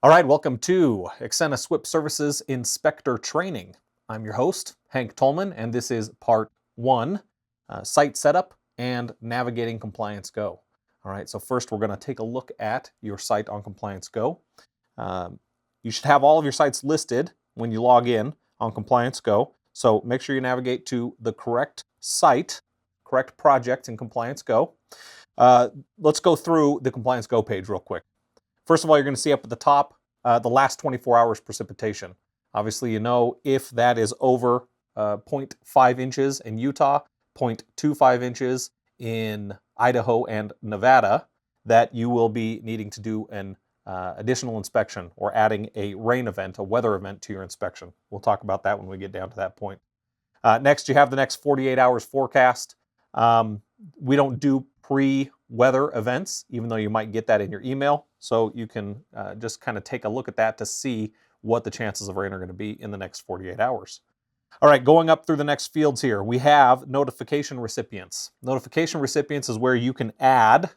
All right, welcome to Accena SWPPP Services Inspector Training. I'm your host, Hank Tolman, and this is part 1, Site Setup and Navigating ComplianceGO. All right, so first we're going to take a look at your site on ComplianceGO. You should have all of your sites listed when you log in on ComplianceGO, so make sure you navigate to the correct site, correct project in ComplianceGO. Let's go through the ComplianceGO page real quick. First of all, you're going to see up at the top the last 24 hours precipitation. Obviously, you know if that is over 0.5 inches in Utah, 0.25 inches in Idaho and Nevada, that you will be needing to do an additional inspection or adding a rain event, a weather event to your inspection. We'll talk about that when we get down to that point. Next, you have the next 48 hours forecast. We don't do pre-weather events, even though you might get that in your email. So you can just kind of take a look at that to see what the chances of rain are going to be in the next 48 hours. All right, going up through the next fields here, we have notification recipients. Notification recipients is where you can add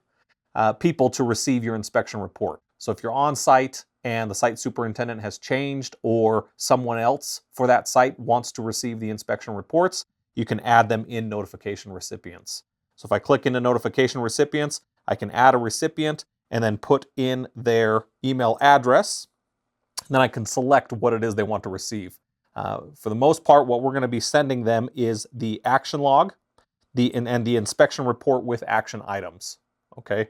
people to receive your inspection report. So if you're on site and the site superintendent has changed or someone else for that site wants to receive the inspection reports, you can add them in notification recipients. So if I click into notification recipients, I can add a recipient and then put in their email address. And then I can select what it is they want to receive. For the most part, what we're going to be sending them is the action log and the inspection report with action items. Okay.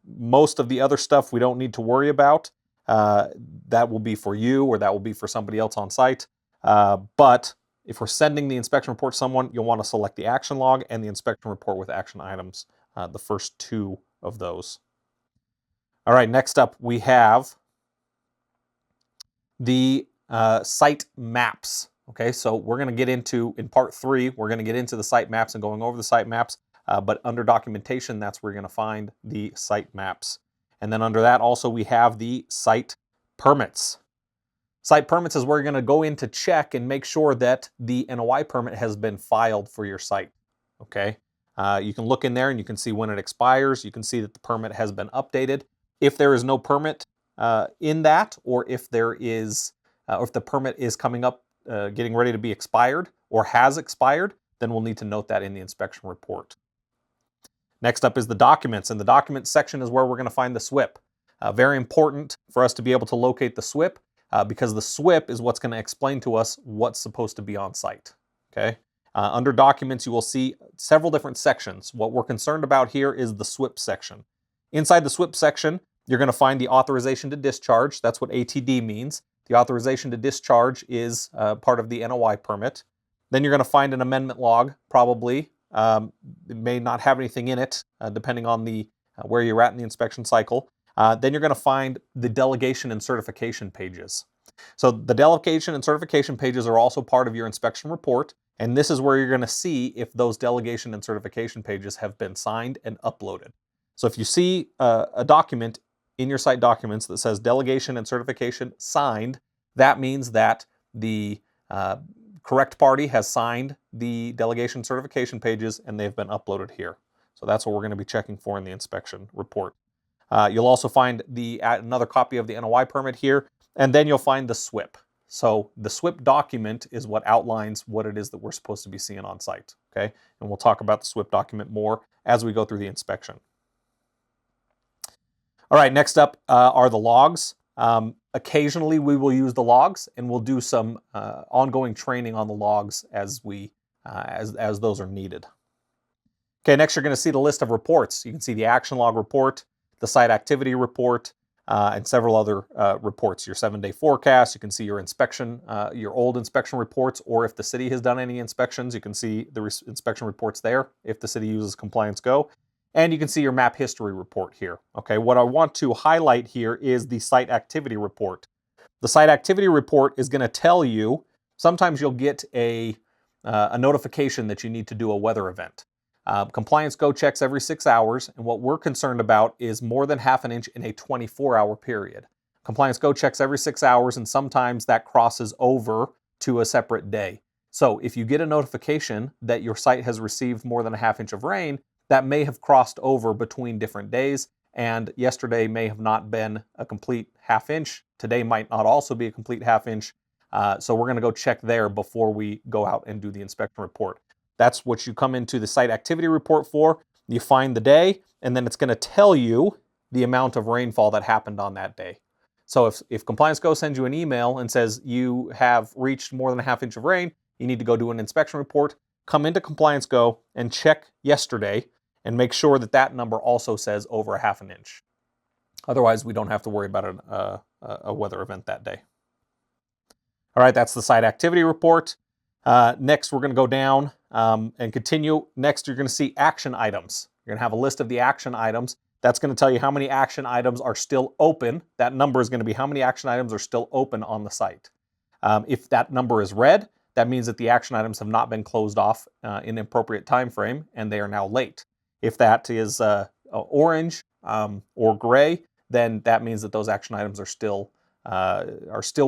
Most of the other stuff we don't need to worry about. That will be for you or that will be for somebody else on site. But if we're sending the inspection report to someone, you'll want to select the action log and the inspection report with action items, the first two of those. All right, next up we have the site maps. Okay, so we're going to get into, in part 3, we're going to get into the site maps and going over the site maps, but under documentation, that's where you're going to find the site maps. And then under that also we have the site permits. Site permits is where you're going to go in to check and make sure that the NOI permit has been filed for your site. Okay, you can look in there and you can see when it expires. You can see that the permit has been updated. If there is no permit in that, or if there is, or if the permit is coming up, getting ready to be expired or has expired, then we'll need to note that in the inspection report. Next up is the documents, and the documents section is where we're going to find the SWPPP. Very important for us to be able to locate the SWPPP. Because the SWPPP is what's going to explain to us what's supposed to be on site. Okay. Under documents, you will see several different sections. What we're concerned about here is the SWPPP section. Inside the SWPPP section, you're going to find the authorization to discharge. That's what ATD means. The authorization to discharge is part of the NOI permit. Then you're going to find an amendment log, probably. It may not have anything in it, depending on the where you're at in the inspection cycle. Then you're going to find the delegation and certification pages. So the delegation and certification pages are also part of your inspection report, and this is where you're going to see if those delegation and certification pages have been signed and uploaded. So if you see a document in your site documents that says delegation and certification signed, that means that the correct party has signed the delegation certification pages and they've been uploaded here. So that's what we're going to be checking for in the inspection report. You'll also find another copy of the NOI permit here, and then you'll find the SWPPP. So the SWPPP document is what outlines what it is that we're supposed to be seeing on site, okay? And we'll talk about the SWPPP document more as we go through the inspection. All right, next up are the logs. Occasionally we will use the logs, and we'll do some ongoing training on the logs as those are needed. Okay, next you're going to see the list of reports. You can see the action log report, the site activity report, and several other reports. Your 7-day forecast, you can see your inspection, your old inspection reports, or if the city has done any inspections, you can see the inspection reports there if the city uses ComplianceGO. And you can see your map history report here. Okay, what I want to highlight here is the site activity report. The site activity report is going to tell you, sometimes you'll get a notification that you need to do a weather event. ComplianceGO checks every 6 hours, and what we're concerned about is more than ½ an inch in a 24-hour period. ComplianceGO checks every 6 hours, and sometimes that crosses over to a separate day. So if you get a notification that your site has received more than ½ inch of rain, that may have crossed over between different days, and yesterday may have not been a complete half inch. Today might not also be a complete half inch. So we're going to go check there before we go out and do the inspection report. That's what you come into the site activity report for. You find the day, and then it's going to tell you the amount of rainfall that happened on that day. So if ComplianceGO sends you an email and says you have reached more than a half inch of rain, you need to go do an inspection report, come into ComplianceGO and check yesterday and make sure that that number also says over a half an inch. Otherwise, we don't have to worry about a weather event that day. All right, that's the site activity report. Next, we're going to go down and continue. Next, you're going to see action items. You're going to have a list of the action items. That's going to tell you how many action items are still open. That number is going to be how many action items are still open on the site. If that number is red, that means that the action items have not been closed off in the appropriate time frame and they are now late. If that is orange or gray, then that means that those action items are still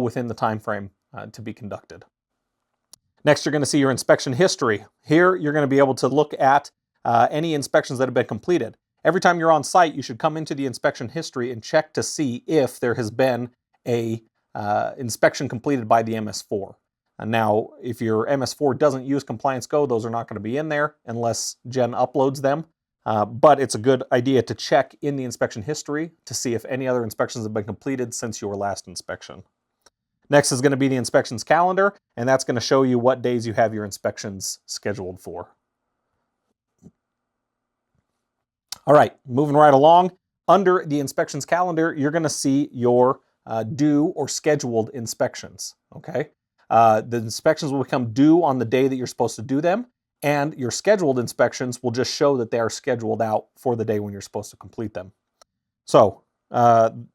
within the time frame to be conducted. Next, you're going to see your inspection history. Here, you're going to be able to look at any inspections that have been completed. Every time you're on site, you should come into the inspection history and check to see if there has been a inspection completed by the MS4. Now, if your MS4 doesn't use ComplianceGO, those are not going to be in there unless Jen uploads them. But it's a good idea to check in the inspection history to see if any other inspections have been completed since your last inspection. Next is going to be the inspections calendar, and that's going to show you what days you have your inspections scheduled for. All right, moving right along. Under the inspections calendar, you're going to see your due or scheduled inspections, okay? The inspections will become due on the day that you're supposed to do them, and your scheduled inspections will just show that they are scheduled out for the day when you're supposed to complete them. So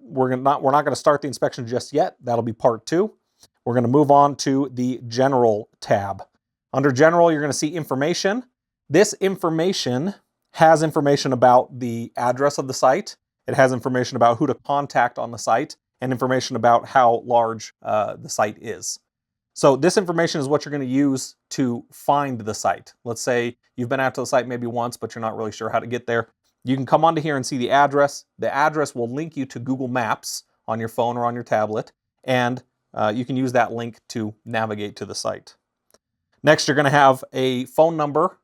we're not going to start the inspection just yet. That'll be part 2. We're going to move on to the General tab. Under General, you're going to see Information. This information has information about the address of the site. It has information about who to contact on the site and information about how large the site is. So this information is what you're going to use to find the site. Let's say you've been out to the site maybe once, but you're not really sure how to get there. You can come onto here and see the address. The address will link you to Google Maps on your phone or on your tablet, and you can use that link to navigate to the site. Next, you're going to have a phone number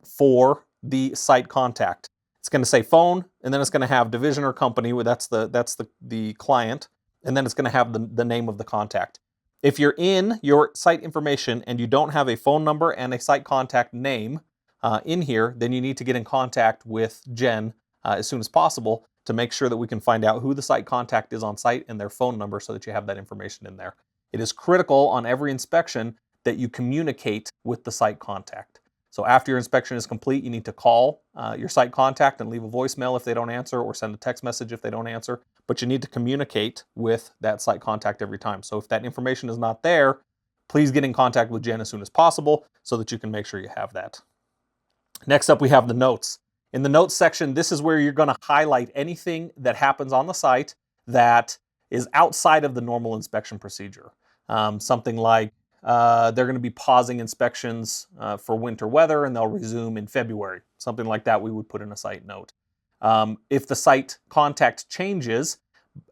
for the site contact. It's going to say phone, and then it's going to have division or company, that's the client, and then it's going to have the name of the contact. If you're in your site information and you don't have a phone number and a site contact name in here, then you need to get in contact with Jen as soon as possible to make sure that we can find out who the site contact is on site and their phone number so that you have that information in there. It is critical on every inspection that you communicate with the site contact. So after your inspection is complete, you need to call your site contact and leave a voicemail if they don't answer, or send a text message if they don't answer. But you need to communicate with that site contact every time. So if that information is not there, please get in contact with Jen as soon as possible so that you can make sure you have that. Next up, we have the notes. In the notes section, this is where you're going to highlight anything that happens on the site that is outside of the normal inspection procedure. Something like they're going to be pausing inspections for winter weather and they'll resume in February. Something like that we would put in a site note. If the site contact changes,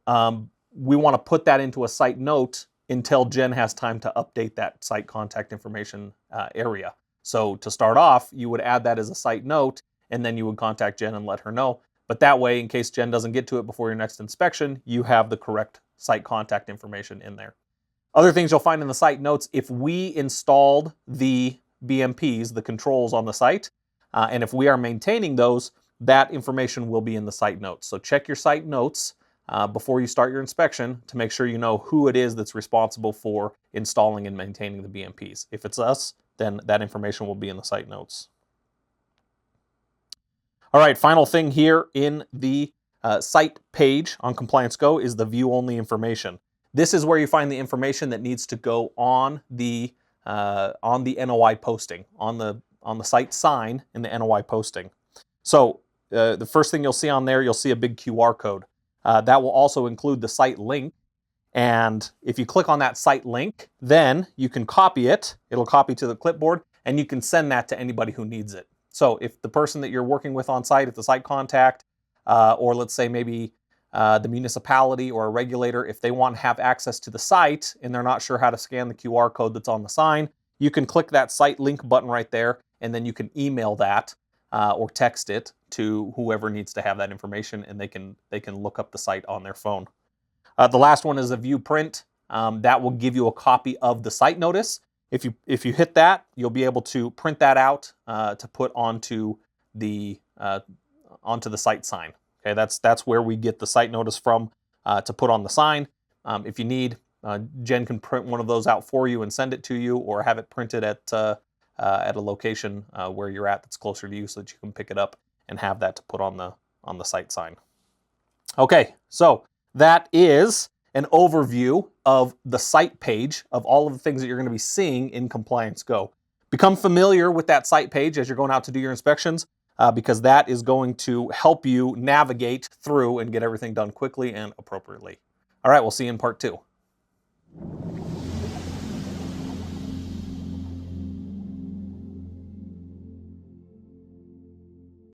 we want to put that into a site note until Jen has time to update that site contact information area. So to start off, you would add that as a site note, and then you would contact Jen and let her know. But that way, in case Jen doesn't get to it before your next inspection, you have the correct site contact information in there. Other things you'll find in the site notes, if we installed the BMPs, the controls on the site, and if we are maintaining those, that information will be in the site notes. So check your site notes before you start your inspection to make sure you know who it is that's responsible for installing and maintaining the BMPs. If it's us, then that information will be in the site notes. All right, final thing here in the site page on ComplianceGO is the view only information. This is where you find the information that needs to go on the NOI posting, on the site sign in the NOI posting. So the first thing you'll see on there, you'll see a big QR code. That will also include the site link. And if you click on that site link, then you can copy it. It'll copy to the clipboard, and you can send that to anybody who needs it. So if the person that you're working with on site, if the site contact, or let's say maybe the municipality or a regulator, if they want to have access to the site and they're not sure how to scan the QR code that's on the sign, you can click that site link button right there, and then you can email that or text it to whoever needs to have that information, and they can look up the site on their phone. The last one is a view print. That will give you a copy of the site notice. If you hit that, you'll be able to print that out to put onto the site sign. Okay, that's where we get the site notice from to put on the sign. If you need, Jen can print one of those out for you and send it to you, or have it printed at a location where you're at that's closer to you, so that you can pick it up and have that to put on the site sign. Okay, so that is an overview of the site page of all of the things that you're going to be seeing in ComplianceGO. Become familiar with that site page as you're going out to do your inspections, because that is going to help you navigate through and get everything done quickly and appropriately. All right, we'll see you in part 2.